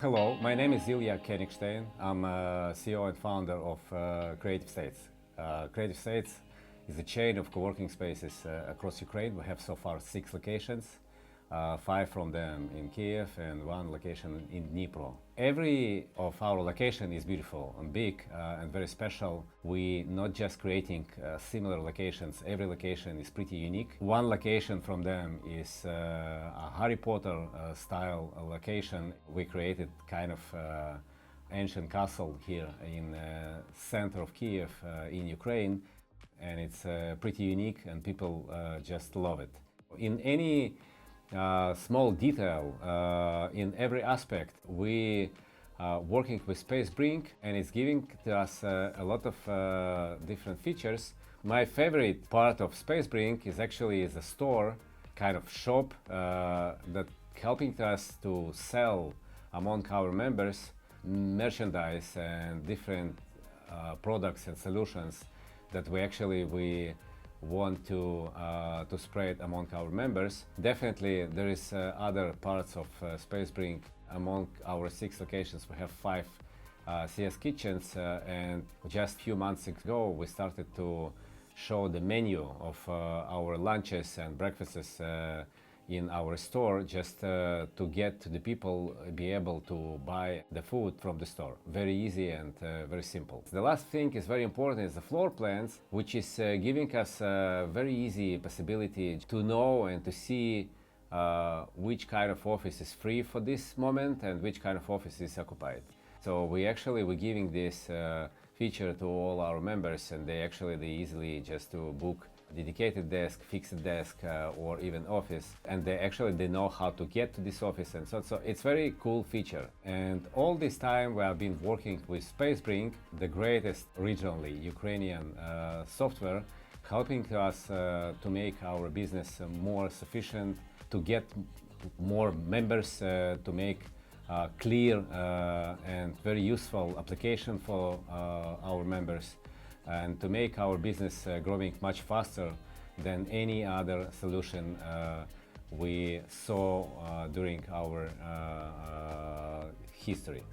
Hello, my name is Ilia Kenigshtein. I'm CEO and founder of Creative States. Creative States is a chain of co-working spaces across Ukraine. We have so far 6 locations, 5 from them in Kiev and 1 location in Dnipro. Every of our location is beautiful and big and very special. We not just creating similar locations, every location is pretty unique. One location from them is a Harry Potter style location. We created kind of ancient castle here in center of Kiev in Ukraine, and it's pretty unique and people just love it. In any small detail, in every aspect, we working with Spacebring, and it's giving to us a lot of different features. My favorite part of Spacebring is actually the store, kind of shop that helping us to sell among our members merchandise and different products and solutions that we want to spread among our members. Definitely there is other parts of Spacebring. Among our 6 locations we have 5 CS kitchens, and just a few months ago we started to show the menu of our lunches and breakfasts in our store, just to get to the people be able to buy the food from the store. Very easy and very simple. The last thing is very important is the floor plans, which is giving us a very easy possibility to know and to see which kind of office is free for this moment and which kind of office is occupied. So we're giving this feature to all our members, and they easily just to book dedicated desk, fixed desk, or even office, and they know how to get to this office, and so it's very cool feature. And all this time we have been working with Spacebring, the greatest regionally Ukrainian software, helping us to make our business more sufficient, to get more members, to make clear and very useful application for our members, and to make our business growing much faster than any other solution we saw during our history.